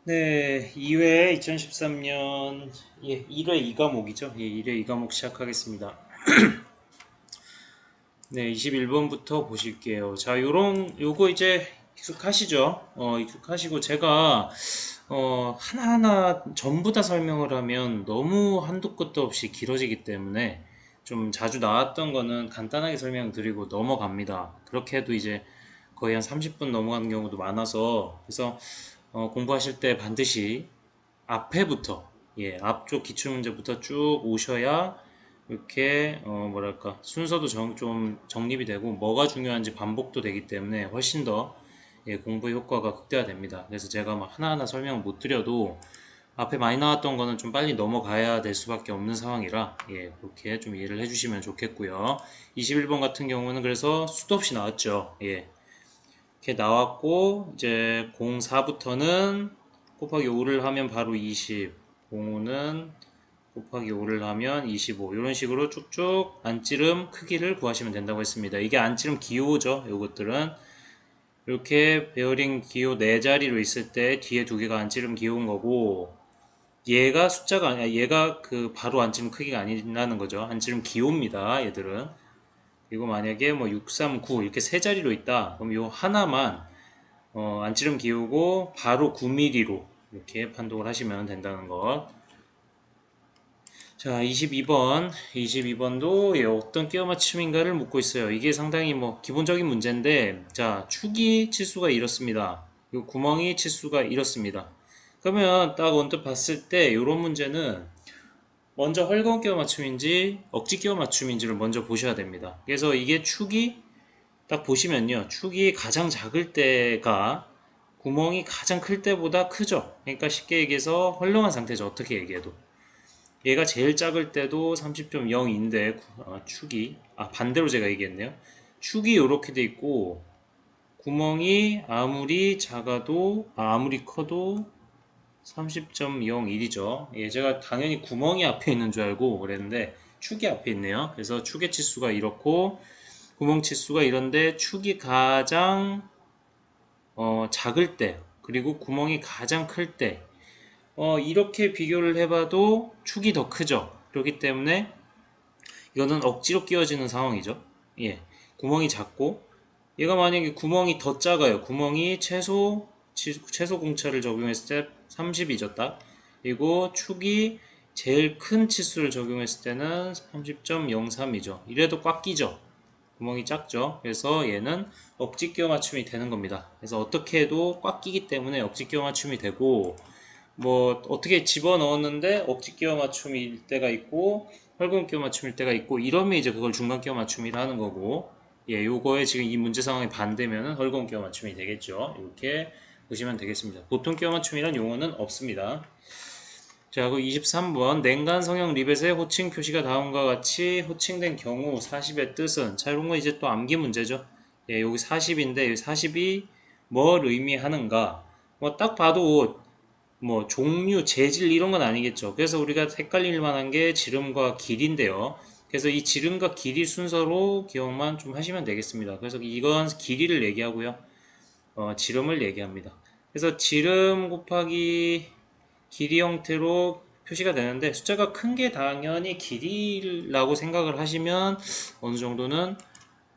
네, 2회 2013년 1회 2과목이죠. 1회 2과목 시작하겠습니다. 네, 21번부터 보실게요. 자, 요거 이제 익숙하시죠? 익숙하시고 제가 하나하나 전부 다 설명을 하면 너무 한도 끝도 없이 길어지기 때문에 좀 자주 나왔던 거는 간단하게 설명드리고 넘어갑니다. 그렇게 해도 이제 거의 한 30분 넘어가는 경우도 많아서 그래서 공부하실 때 반드시 앞에부터 앞쪽 기출문제부터 쭉 오셔야 이렇게 뭐랄까 순서도 좀 정립이 되고 뭐가 중요한지 반복도 되기 때문에 훨씬 더 공부 효과가 극대화됩니다. 그래서 제가 막 하나하나 설명을 못 드려도 앞에 많이 나왔던 거는 좀 빨리 넘어가야 될 수밖에 없는 상황이라 그렇게 좀 이해를 해주시면 좋겠고요. 21번 같은 경우는 그래서 수도 없이 나왔죠. 이렇게 나왔고 이제 04부터는 곱하기 5를 하면 바로 20, 05는 곱하기 5를 하면 25 이런 식으로 쭉쭉 안찌름 크기를 구하시면 된다고 했습니다. 이게 안찌름 기호죠. 요것들은 이렇게 베어링 기호 4자리로 있을 때 뒤에 두 개가 안찌름 기호인 거고 얘가 숫자가 아니야. 얘가 그 바로 안찌름 크기가 아니라는 거죠. 안찌름 기호입니다. 얘들은. 그리고 만약에 뭐 6, 3, 9 이렇게 세 자리로 있다. 그럼 요 하나만 안찌름 기우고 바로 9mm로 이렇게 판독을 하시면 된다는 것. 자, 22번. 22번도 어떤 끼워 맞춤인가를 묻고 있어요. 이게 상당히 뭐 기본적인 문제인데, 자, 축이 치수가 이렇습니다. 요 구멍이 치수가 이렇습니다. 그러면 딱 언뜻 봤을 때 이런 문제는 먼저 헐거운 끼워 맞춤인지 억지 끼워 맞춤인지를 먼저 보셔야 됩니다. 그래서 이게 축이 딱 보시면요. 축이 가장 작을 때가 구멍이 가장 클 때보다 크죠. 그러니까 쉽게 얘기해서 헐렁한 상태죠. 어떻게 얘기해도. 얘가 제일 작을 때도 30.0인데 축이 반대로 제가 얘기했네요. 축이 이렇게 돼 있고 구멍이 아무리 작아도 아무리 커도 30.01이죠. 제가 당연히 구멍이 앞에 있는 줄 알고 그랬는데 축이 앞에 있네요. 그래서 축의 치수가 이렇고 구멍 치수가 이런데 축이 가장 작을 때 그리고 구멍이 가장 클 때 이렇게 비교를 해봐도 축이 더 크죠. 그렇기 때문에 이거는 억지로 끼워지는 상황이죠. 구멍이 작고 얘가 만약에 구멍이 더 작아요. 구멍이 최소 공차를 적용했을 때 30이죠, 딱. 그리고 축이 제일 큰 치수를 적용했을 때는 30.03이죠. 이래도 꽉 끼죠. 구멍이 작죠. 그래서 얘는 억지 끼워 맞춤이 되는 겁니다. 그래서 어떻게 해도 꽉 끼기 때문에 억지 끼워 맞춤이 되고 뭐 어떻게 집어 넣었는데 억지 끼워 맞춤일 때가 있고 헐금 끼워 맞춤일 때가 있고 이러면 이제 그걸 중간 끼워 맞춤이라 하는 거고 요거에 지금 이 문제 상황이 반대면은 헐금 끼워 맞춤이 되겠죠. 이렇게 보시면 되겠습니다. 보통 끼워 맞춤이란 용어는 없습니다. 자, 그 23번 냉간 성형 리벳에 호칭 표시가 다음과 같이 호칭된 경우 40의 뜻은 자, 이런 거 이제 또 암기 문제죠. 여기 40인데 여기 40이 뭘 의미하는가? 뭐 딱 봐도 뭐 종류, 재질 이런 건 아니겠죠. 그래서 우리가 헷갈릴 만한 게 지름과 길인데요. 그래서 이 지름과 길이 순서로 기억만 좀 하시면 되겠습니다. 그래서 이건 길이를 얘기하고요. 지름을 얘기합니다. 그래서 지름 곱하기 길이 형태로 표시가 되는데 숫자가 큰 게 당연히 길이라고 생각을 하시면 어느 정도는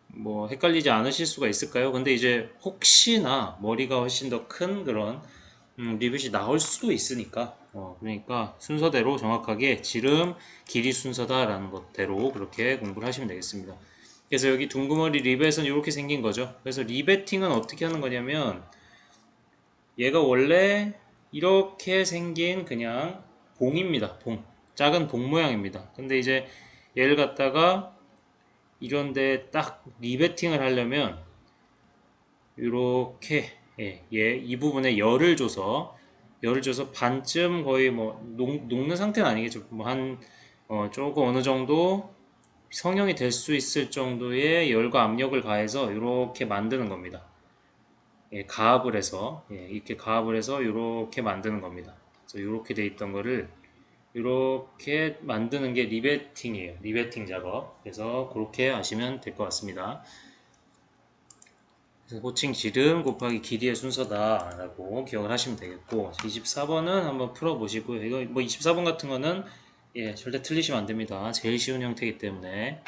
뭐 헷갈리지 않으실 수가 있을까요? 근데 이제 혹시나 머리가 훨씬 더 큰 그런 리벳이 나올 수도 있으니까 그러니까 순서대로 정확하게 지름, 길이 순서다라는 것대로 그렇게 공부를 하시면 되겠습니다. 그래서 여기 둥그머리 리벳은 이렇게 생긴 거죠. 그래서 리베팅은 어떻게 하는 거냐면 얘가 원래 이렇게 생긴 그냥 봉입니다. 봉. 작은 봉 모양입니다. 근데 이제 얘를 갖다가 이런데 딱 리베팅을 하려면 이렇게 이 부분에 열을 줘서 반쯤 거의 뭐 녹는 상태는 아니겠죠. 뭐 한 조금 어느 정도 성형이 될 수 있을 정도의 열과 압력을 가해서 이렇게 만드는 겁니다. 가압을 해서 이렇게 가압을 해서 이렇게 만드는 겁니다. 그래서 이렇게 돼 있던 거를 이렇게 만드는 게 리베팅이에요. 리베팅 작업. 그래서 그렇게 하시면 될 것 같습니다. 호칭 지름 곱하기 길이의 순서다 라고 기억을 하시면 되겠고, 24번은 한번 풀어보시고요. 이거 뭐 24번 같은 거는 절대 틀리시면 안 됩니다. 제일 쉬운 형태이기 때문에.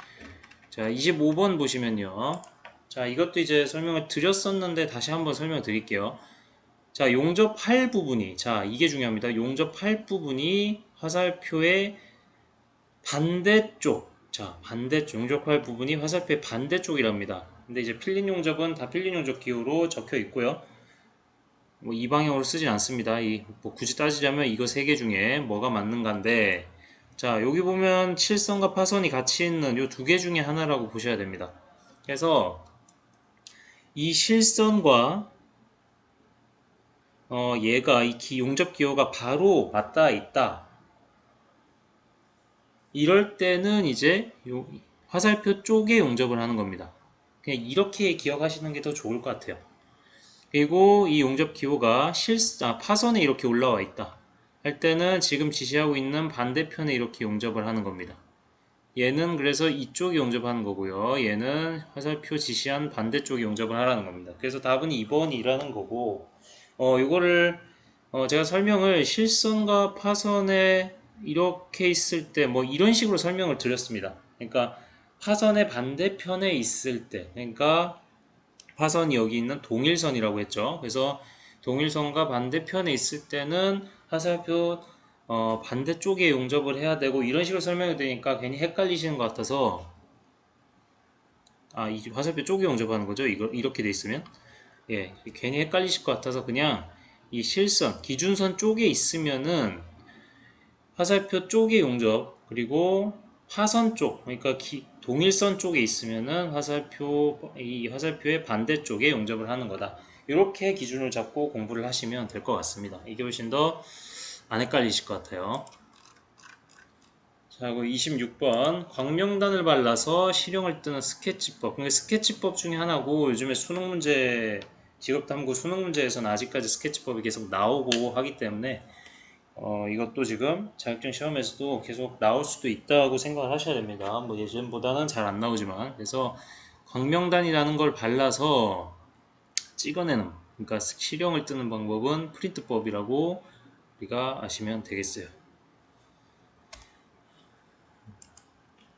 자, 25번 보시면요. 자, 이것도 이제 설명을 드렸었는데 다시 한번 설명을 드릴게요. 자, 용접할 부분이, 자, 이게 중요합니다. 용접할 부분이 화살표의 반대쪽, 자, 반대쪽, 용접할 부분이 화살표의 반대쪽이랍니다. 근데 이제 필린 용접은 다 필린 용접 기호로 적혀 있고요. 뭐 이 방향으로 쓰진 않습니다. 뭐 굳이 따지자면 이거 세 개 중에 뭐가 맞는가인데, 자, 여기 보면 칠선과 파선이 같이 있는 이 두 개 중에 하나라고 보셔야 됩니다. 그래서 이 실선과 얘가 용접 기호가 바로 맞닿아 있다. 이럴 때는 이제 화살표 쪽에 용접을 하는 겁니다. 그냥 이렇게 기억하시는 게 더 좋을 것 같아요. 그리고 이 용접 기호가 파선에 이렇게 올라와 있다 할 때는 지금 지시하고 있는 반대편에 이렇게 용접을 하는 겁니다. 얘는 그래서 이쪽에 용접하는 거고요. 얘는 화살표 지시한 반대쪽에 용접을 하라는 겁니다. 그래서 답은 2번이라는 거고, 이거를 제가 설명을 실선과 파선에 이렇게 있을 때 뭐 이런 식으로 설명을 드렸습니다. 그러니까 파선의 반대편에 있을 때, 그러니까 화선이 여기 있는 동일선이라고 했죠. 그래서 동일선과 반대편에 있을 때는 화살표 반대쪽에 용접을 해야 되고, 이런 식으로 설명이 되니까 괜히 헷갈리시는 것 같아서, 이 화살표 쪽에 용접하는 거죠. 이렇게 돼 있으면 괜히 헷갈리실 것 같아서 그냥 이 실선 기준선 쪽에 있으면은 화살표 쪽에 용접, 그리고 화선 쪽, 그러니까 동일선 쪽에 있으면은 이 화살표의 반대쪽에 용접을 하는 거다. 이렇게 기준을 잡고 공부를 하시면 될 것 같습니다. 이게 훨씬 더 안 헷갈리실 것 같아요. 자, 그리고 26번 광명단을 발라서 실형을 뜨는 스케치법. 근데 스케치법 중에 하나고, 요즘에 수능 문제, 직업탐구 수능 문제에서는 아직까지 스케치법이 계속 나오고 하기 때문에 이것도 지금 자격증 시험에서도 계속 나올 수도 있다고 생각을 하셔야 됩니다. 뭐 예전보다는 잘 안 나오지만. 그래서 광명단이라는 걸 발라서 찍어내는, 그러니까 실형을 뜨는 방법은 프린트법이라고 우리가 아시면 되겠어요.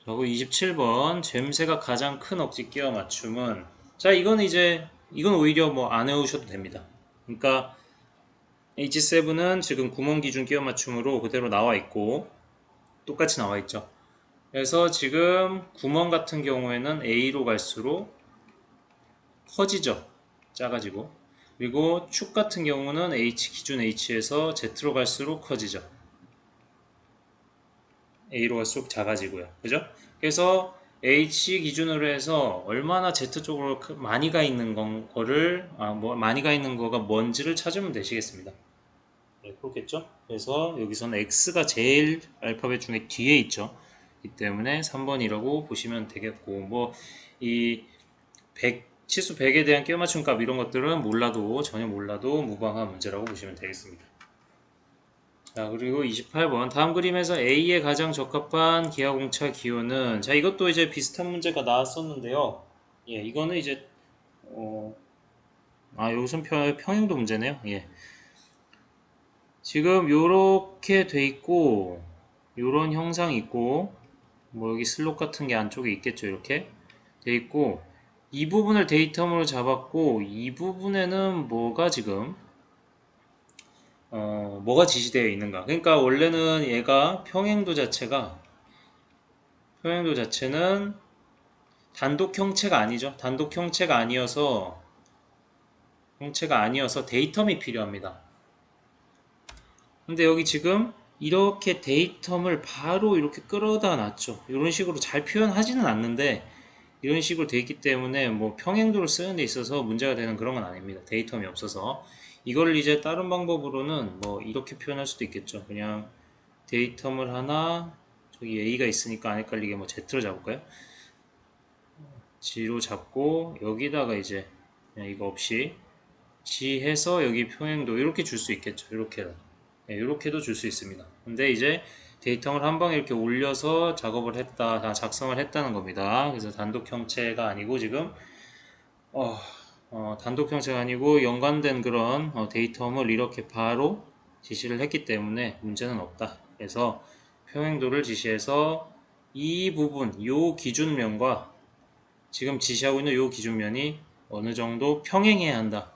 그리고 27번 젬새가 가장 큰 억지 끼워 맞춤은, 자, 이건 오히려 뭐 안 외우셔도 됩니다. 그러니까 H7은 지금 구멍 기준 끼워 맞춤으로 그대로 나와 있고 똑같이 나와 있죠. 그래서 지금 구멍 같은 경우에는 A로 갈수록 커지죠. 작아지고. 그리고 축 같은 경우는 기준 H에서 Z로 갈수록 커지죠. A로 갈수록 작아지고요. 그죠? 그래서 H 기준으로 해서 얼마나 Z 쪽으로 많이 가 있는 거를, 많이 가 있는 거가 뭔지를 찾으면 되시겠습니다. 네, 그렇겠죠? 그래서 여기서는 X가 제일 알파벳 중에 뒤에 있죠. 이 때문에 3번이라고 보시면 되겠고, 뭐, 치수 100에 대한 끼워 맞춤 값 이런 것들은 전혀 몰라도 무방한 문제라고 보시면 되겠습니다. 자, 그리고 28번 다음 그림에서 A에 가장 적합한 기하공차 기호는, 자, 이것도 이제 비슷한 문제가 나왔었는데요. 이거는 이제 여기선 평행도 문제네요. 지금 요렇게 돼 있고 요런 형상이 있고, 뭐 여기 슬롯 같은 게 안쪽에 있겠죠. 이렇게 돼 있고, 이 부분을 데이터으로 잡았고, 이 부분에는 뭐가 지시되어 있는가. 그러니까 원래는 얘가 평행도 자체는 단독 형체가 아니죠. 단독 형체가 아니어서 데이텀이 필요합니다. 근데 여기 지금 이렇게 데이텀을 바로 이렇게 끌어다 놨죠. 이런 식으로 잘 표현하지는 않는데 이런 식으로 돼 있기 때문에 뭐 평행도를 쓰는 데 있어서 문제가 되는 그런 건 아닙니다. 데이텀이 없어서. 이거를 이제 다른 방법으로는 뭐 이렇게 표현할 수도 있겠죠. 그냥 데이텀을 하나, 저기 A가 있으니까 안 헷갈리게 뭐 Z로 잡을까요? G로 잡고 여기다가 이제 그냥 이거 없이 G 해서 여기 평행도 이렇게 줄 수 있겠죠. 이렇게도 줄 수 있습니다. 근데 이제 데이터를 한 방에 이렇게 올려서 작성을 했다는 겁니다. 그래서 단독 형체가 아니고 지금 단독 형태가 아니고 연관된 그런 데이텀을 이렇게 바로 지시를 했기 때문에 문제는 없다. 그래서 평행도를 지시해서 이 부분, 요 기준면과 지금 지시하고 있는 요 기준면이 어느 정도 평행해야 한다.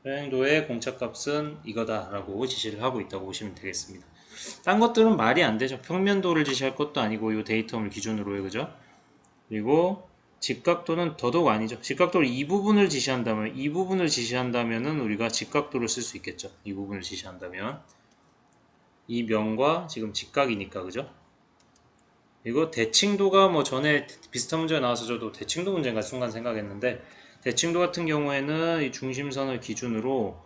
평행도의 공차값은 이거다라고 지시를 하고 있다고 보시면 되겠습니다. 딴 것들은 말이 안 되죠. 평면도를 지시할 것도 아니고 요 데이텀을 기준으로요, 그죠? 그리고 직각도는 더더욱 아니죠. 직각도를 이 부분을 지시한다면은 우리가 직각도를 쓸 수 있겠죠. 이 부분을 지시한다면 이 면과 지금 직각이니까, 그죠? 그리고 대칭도가 뭐 전에 비슷한 문제가 나와서 저도 대칭도 문제인가 순간 생각했는데, 대칭도 같은 경우에는 이 중심선을 기준으로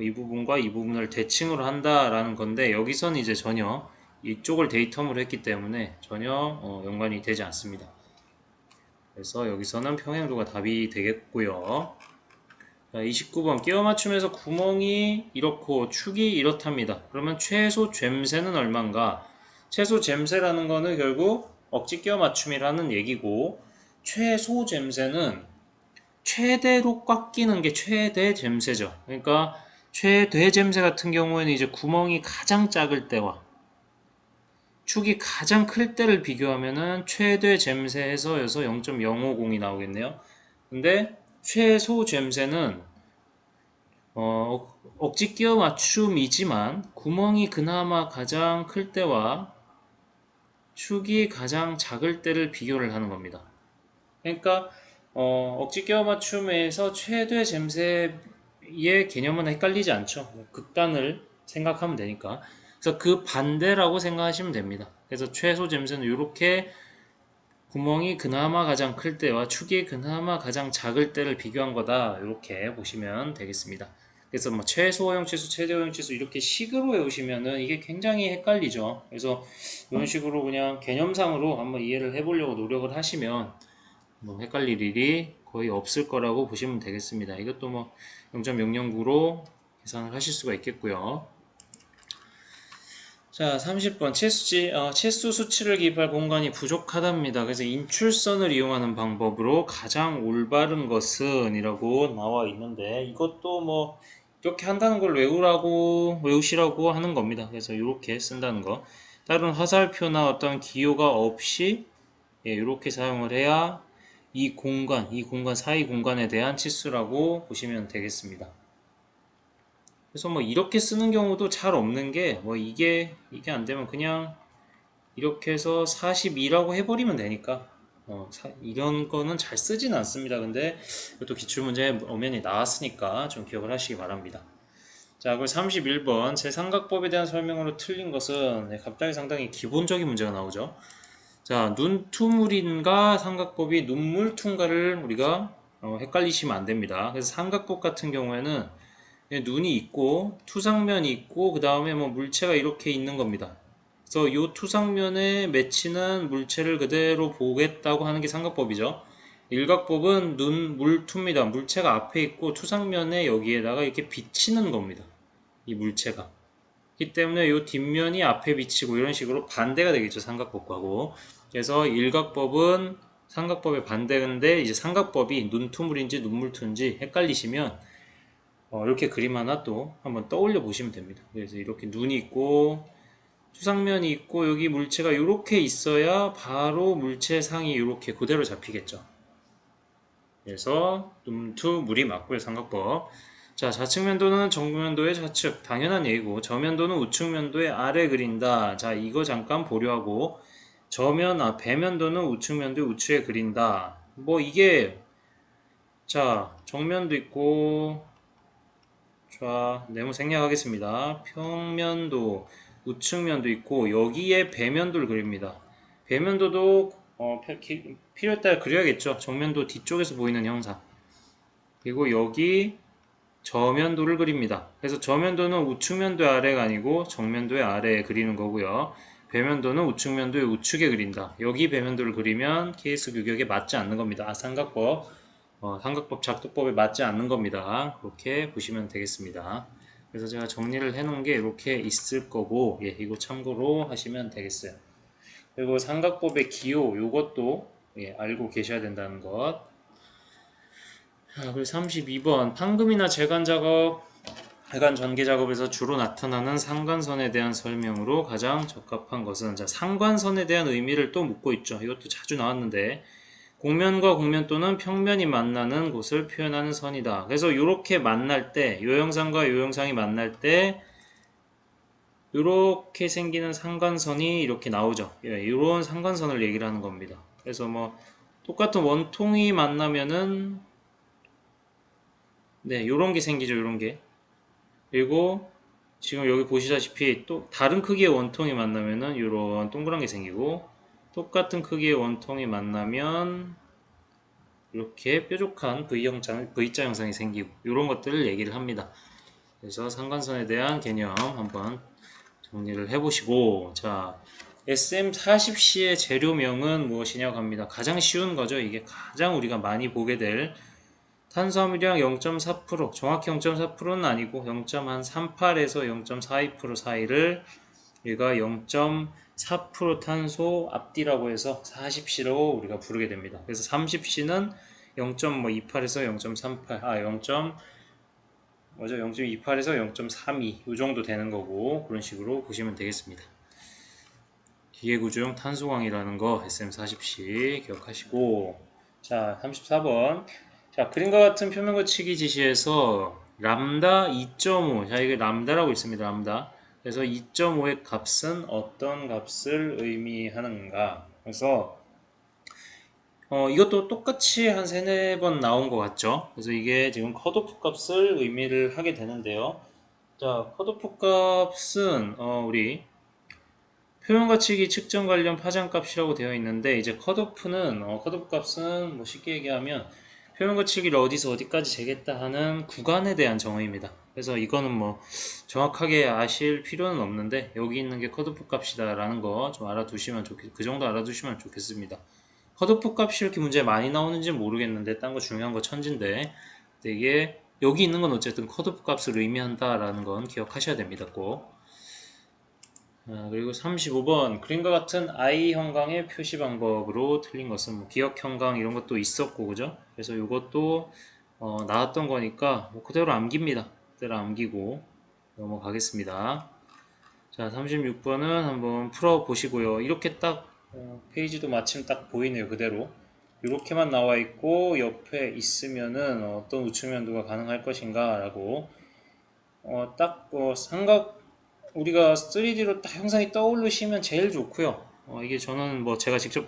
이 부분과 이 부분을 대칭으로 한다라는 건데, 여기서는 이제 전혀 이쪽을 데이텀으로 했기 때문에 전혀 연관이 되지 않습니다. 그래서 여기서는 평행도가 답이 되겠고요. 자, 29번 끼워 맞춤에서 구멍이 이렇고 축이 이렇답니다. 그러면 최소 젬새는 얼마인가? 최소 젬새라는 거는 결국 억지 끼워 맞춤이라는 얘기고, 최소 젬새는 최대로 꽉 끼는 게 최대 젬새죠. 그러니까 최대 젬새 같은 경우에는 이제 구멍이 가장 작을 때와 축이 가장 클 때를 비교하면은 최대 젬새에서 여기서 0.050이 나오겠네요. 근데 최소 젬새는 억지 끼워 맞춤이지만 구멍이 그나마 가장 클 때와 축이 가장 작을 때를 비교를 하는 겁니다. 그러니까 억지 끼워 맞춤에서 최대 젬새의 개념은 헷갈리지 않죠. 극단을 생각하면 되니까. 그래서 그 반대라고 생각하시면 됩니다. 그래서 최소 젬새는 이렇게 구멍이 그나마 가장 클 때와 축이 그나마 가장 작을 때를 비교한 거다. 이렇게 보시면 되겠습니다. 그래서 뭐 최소호형 치수, 최대호형 치수 이렇게 식으로 외우시면은 이게 굉장히 헷갈리죠. 그래서 이런 식으로 그냥 개념상으로 한번 이해를 해보려고 노력을 하시면 뭐 헷갈릴 일이 거의 없을 거라고 보시면 되겠습니다. 이것도 뭐 0.009로 계산을 하실 수가 있겠고요. 자, 30번 치수 수치를 기입할 공간이 부족하답니다. 그래서 인출선을 이용하는 방법으로 가장 올바른 것은 이라고 나와 있는데, 이것도 뭐 이렇게 한다는 걸 외우시라고 하는 겁니다. 그래서 이렇게 쓴다는 거. 다른 화살표나 어떤 기호가 없이 이렇게 사용을 해야 이 공간 사이 공간에 대한 치수라고 보시면 되겠습니다. 그래서 뭐 이렇게 쓰는 경우도 잘 없는 게, 뭐 이게 안 되면 그냥 이렇게 해서 42라고 해버리면 되니까 이런 거는 잘 쓰진 않습니다. 근데 이것도 기출문제 엄연히 나왔으니까 좀 기억을 하시기 바랍니다. 자, 그리고 31번 제 삼각법에 대한 설명으로 틀린 것은, 갑자기 상당히 기본적인 문제가 나오죠. 자, 눈투물인가 삼각법이 눈물투인가를 우리가 헷갈리시면 안 됩니다. 그래서 삼각법 같은 경우에는 눈이 있고 투상면이 있고 그 다음에 뭐 물체가 이렇게 있는 겁니다. 그래서 이 투상면에 맺히는 물체를 그대로 보겠다고 하는 게 삼각법이죠. 일각법은 눈, 물투입니다. 물체가 앞에 있고 투상면에 여기에다가 이렇게 비치는 겁니다. 이 물체가. 그렇기 때문에 이 뒷면이 앞에 비치고 이런 식으로 반대가 되겠죠. 삼각법하고. 그래서 일각법은 삼각법의 반대인데, 이제 삼각법이 눈투물인지 눈물투인지 헷갈리시면 이렇게 그림 하나 또 한번 떠올려 보시면 됩니다. 그래서 이렇게 눈이 있고 투상면이 있고 여기 물체가 이렇게 있어야 바로 물체 상이 이렇게 그대로 잡히겠죠. 그래서 눈투물이 맞고요. 삼각법. 자, 좌측면도는 정면도의 좌측, 당연한 얘기고, 저면도는 우측면도의 아래 그린다. 자, 이거 잠깐 보류하고, 배면도는 우측면도의 우측에 그린다. 뭐 이게, 자, 정면도 있고, 자, 네모 생략하겠습니다. 평면도, 우측면도 있고, 여기에 배면도를 그립니다. 배면도도 필요에 따라 그려야겠죠. 정면도 뒤쪽에서 보이는 형상. 그리고 여기 저면도를 그립니다. 그래서 저면도는 우측면도의 아래가 아니고 정면도의 아래에 그리는 거고요. 배면도는 우측면도의 우측에 그린다. 여기 배면도를 그리면 케이스 규격에 맞지 않는 겁니다. 삼각법 작도법에 맞지 않는 겁니다. 그렇게 보시면 되겠습니다. 그래서 제가 정리를 해놓은 게 이렇게 있을 거고, 이거 참고로 하시면 되겠어요. 그리고 삼각법의 기호, 요것도 알고 계셔야 된다는 것. 그리고 32번 판금이나 재간 작업, 배관 전개 작업에서 주로 나타나는 상관선에 대한 설명으로 가장 적합한 것은, 자, 상관선에 대한 의미를 또 묻고 있죠. 이것도 자주 나왔는데, 곡면과 곡면 또는 평면이 만나는 곳을 표현하는 선이다. 그래서 이렇게 만날 때, 요 영상과 요 영상이 만날 때 이렇게 생기는 상관선이 이렇게 나오죠. 예, 이런 상관선을 얘기를 하는 겁니다. 그래서 뭐 똑같은 원통이 만나면은 네, 요런 게 생기죠. 요런 게. 그리고 지금 여기 보시다시피 또 다른 크기의 원통이 만나면은 이런 동그란 게 생기고, 똑같은 크기의 원통이 만나면 이렇게 뾰족한 V자 형상이 생기고, 이런 것들을 얘기를 합니다. 그래서 상관선에 대한 개념 한번 정리를 해보시고, 자, SM40C의 재료명은 무엇이냐고 합니다. 가장 쉬운 거죠. 이게 가장 우리가 많이 보게 될, 탄수화물이랑 0.4%, 정확히 0.4%는 아니고 0.38에서 0.42% 사이를 얘가 0.4% 탄소 앞뒤라고 해서 40C로 우리가 부르게 됩니다. 그래서 30C는 0.28에서 0.38, 0.28에서 0.32 이 정도 되는 거고, 그런 식으로 보시면 되겠습니다. 기계구조용 탄소광이라는 거 SM40C 기억하시고, 자, 34번. 자, 그림과 같은 표면 거치기 지시에서 람다 2.5, 자, 이게 람다라고 있습니다. 람다. 그래서 2.5의 값은 어떤 값을 의미하는가? 그래서 이것도 똑같이 한 세네 번 나온 것 같죠? 그래서 이게 지금 컷오프 값을 의미를 하게 되는데요. 자, 컷오프 값은 우리 표현 가치기 측정 관련 파장값이라고 되어 있는데, 이제 컷오프 값은 뭐 쉽게 얘기하면 표현 가치기를 어디서 어디까지 재겠다 하는 구간에 대한 정의입니다. 그래서 이거는 뭐 정확하게 아실 필요는 없는데, 여기 있는 게 컷오프 값이다라는 거 좀 알아두시면 그 정도 알아두시면 좋겠습니다. 컷오프 값이 이렇게 문제 많이 나오는지 모르겠는데, 딴 거 중요한 거 천진데, 근데 이게 여기 있는 건 어쨌든 컷오프 값을 의미한다라는 건 기억하셔야 됩니다. 꼭. 그리고 35번 그림과 같은 I 형광의 표시 방법으로 틀린 것은, 뭐 기억 형광 이런 것도 있었고, 그죠? 그래서 이것도 나왔던 거니까 뭐 그대로 암깁니다. 그대로 암기고 넘어가겠습니다. 자, 36번은 한번 풀어 보시고요. 이렇게 딱 페이지도 마침 딱 보이네요. 그대로 이렇게만 나와 있고 옆에 있으면은 어떤 우측면도가 가능할 것인가 라고 딱 삼각, 우리가 3D로 딱 형상이 떠오르시면 제일 좋고요. 이게 저는 뭐 제가 직접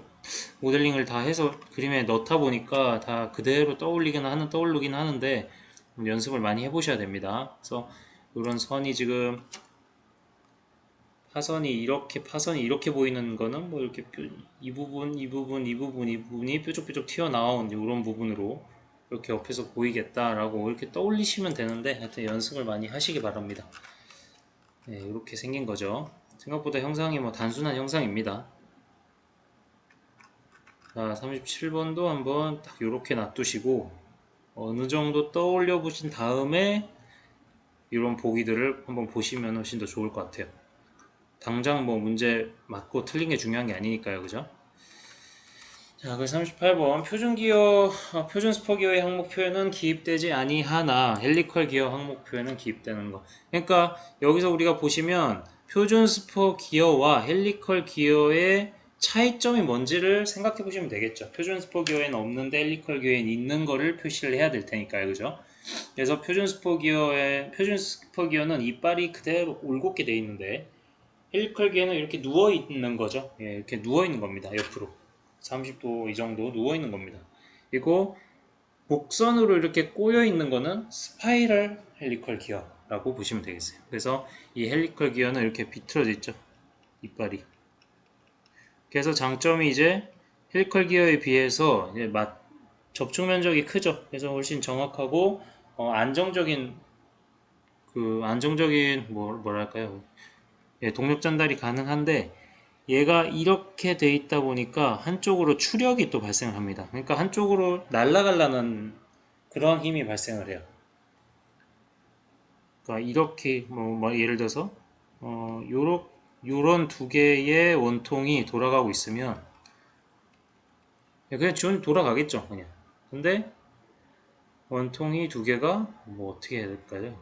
모델링을 다 해서 그림에 넣다 보니까 다 그대로 떠오르긴 하는데, 연습을 많이 해보셔야 됩니다. 그래서 이런 선이 지금 파선이 이렇게 보이는 거는 뭐 이렇게 이 부분이 뾰족뾰족 튀어나온 이런 부분으로 이렇게 옆에서 보이겠다라고 이렇게 떠올리시면 되는데, 하여튼 연습을 많이 하시기 바랍니다. 네, 이렇게 생긴 거죠. 생각보다 형상이 뭐 단순한 형상입니다. 자, 37번도 한번 딱 이렇게 놔두시고 어느 정도 떠올려 보신 다음에 이런 보기들을 한번 보시면 훨씬 더 좋을 것 같아요. 당장 뭐 문제 맞고 틀린 게 중요한 게 아니니까요, 그죠? 자, 그 38번 표준 스포 기어의 항목 표현은 기입되지 아니하나 헬리컬 기어 항목 표현은 기입되는 거. 그러니까 여기서 우리가 보시면 표준 스포 기어와 헬리컬 기어의 차이점이 뭔지를 생각해 보시면 되겠죠. 표준 스포 기어에는 없는데 헬리컬 기어에는 있는 거를 표시를 해야 될 테니까요, 그죠? 그래서 표준 스포 기어는 이빨이 그대로 올곧게 돼 있는데, 헬리컬 기어는 이렇게 누워 있는 거죠. 예, 이렇게 누워 있는 겁니다, 옆으로. 30도 이 정도 누워 있는 겁니다. 그리고 곡선으로 이렇게 꼬여 있는 거는 스파이럴 헬리컬 기어라고 보시면 되겠어요. 그래서 이 헬리컬 기어는 이렇게 비틀어져 있죠. 이빨이. 그래서 장점이 이제 헬리컬 기어에 비해서 이제 접촉 면적이 크죠. 그래서 훨씬 정확하고 안정적인 뭐랄까요? 예, 동력 전달이 가능한데, 얘가 이렇게 돼 있다 보니까 한쪽으로 추력이 또 발생을 합니다. 그러니까 한쪽으로 날아가려는 그런 힘이 발생을 해요. 그러니까 이렇게 뭐 예를 들어서 요런 두 개의 원통이 돌아가고 있으면 그냥 전 돌아가겠죠, 그냥. 근데 원통이 두 개가 뭐 어떻게 해야 될까요?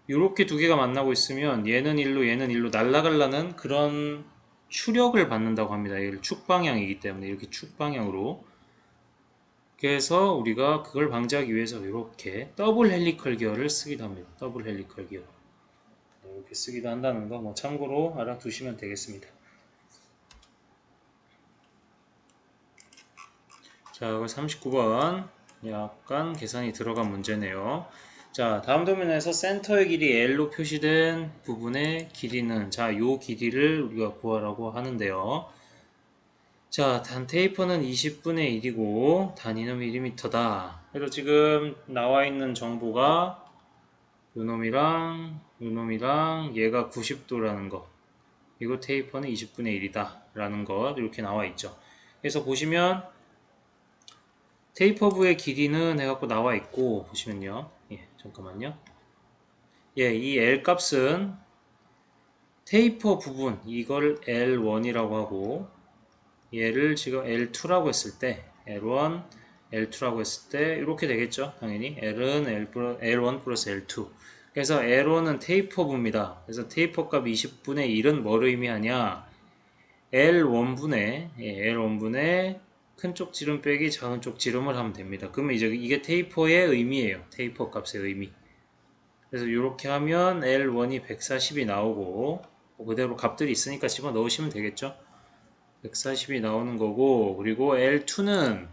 이렇게 두 개가 만나고 있으면 얘는 일로 얘는 일로 날아가려는 그런 추력을 받는다고 합니다. 이걸 축방향이기 때문에 이렇게 축방향으로. 그래서 우리가 그걸 방지하기 위해서 이렇게 더블 헬리컬 기어를 쓰기도 합니다. 더블 헬리컬 기어. 이렇게 쓰기도 한다는 거 뭐 참고로 알아두시면 되겠습니다. 자, 39번. 약간 계산이 들어간 문제네요. 자, 다음 도면에서 센터의 길이 L로 표시된 부분의 길이는, 자, 요 길이를 우리가 구하라고 하는데요. 자, 단 테이퍼는 20분의 1이고 단위는 밀리미터다. 그래서 지금 나와 있는 정보가 요놈이랑 얘가 90도라는 거. 그리고 테이퍼는 20분의 1이다 라는 것 이렇게 나와 있죠. 그래서 보시면 테이퍼부의 길이는 해갖고 나와 있고 보시면요. 예, 잠깐만요. 예, 이 L 값은 테이퍼 부분 이걸 L1이라고 하고 얘를 지금 L2라고 했을 때 L1, L2라고 했을 때 이렇게 되겠죠. 당연히 L은 L1 플러스 L2. 그래서 L1은 테이퍼부입니다. 그래서 테이퍼 값 20분의 1은 뭘 의미하냐? L1분의 큰 쪽지름 빼기 작은 쪽지름을 하면 됩니다. 그러면 이제 이게 테이퍼의 의미예요. 테이퍼 값의 의미. 그래서 이렇게 하면 L1이 140이 나오고 뭐 그대로 값들이 있으니까 집어 넣으시면 되겠죠. 140이 나오는 거고 그리고 L2는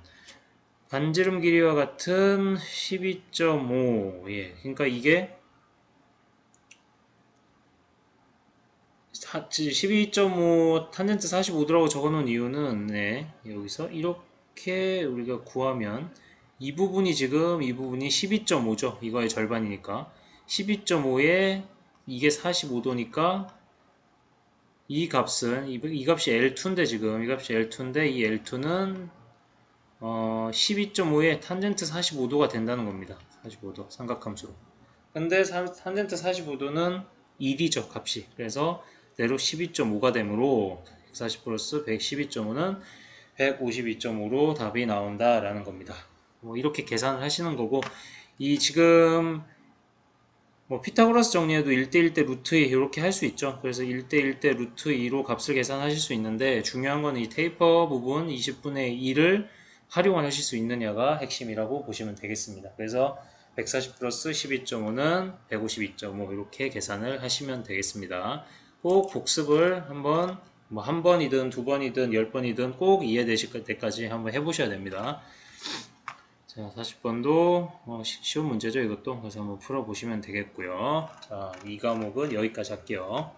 반지름 길이와 같은 12.5 예, 그러니까 이게 12.5 탄젠트 45도라고 적어놓은 이유는 네, 여기서 이렇게 우리가 구하면 이 부분이 지금 이 부분이 12.5죠. 이거의 절반이니까 12.5에 이게 45도니까 이 값은 이 값이 L2인데 지금 이 값이 L2인데 이 L2는 12.5에 탄젠트 45도가 된다는 겁니다. 45도 삼각함수로. 근데 탄젠트 45도는 1이죠 값이. 그래서 내로 12.5가 되므로 140 플러스 112.5는 152.5로 답이 나온다라는 겁니다. 뭐 이렇게 계산을 하시는 거고 이 지금 뭐 피타고라스 정리해도 1대1대 루트 2 이렇게 할 수 있죠. 그래서 1대1대 루트 2로 값을 계산하실 수 있는데 중요한 건 이 테이퍼 부분 20분의 1을 활용을 하실 수 있느냐가 핵심이라고 보시면 되겠습니다. 그래서 140 플러스 12.5는 152.5 이렇게 계산을 하시면 되겠습니다. 꼭 복습을 한번 뭐 한 번이든 두 번이든 10번이든 꼭 이해되실 때까지 한번 해보셔야 됩니다. 자, 40번도 쉬운 문제죠, 이것도. 그래서 한번 풀어보시면 되겠고요. 자, 이 과목은 여기까지 할게요.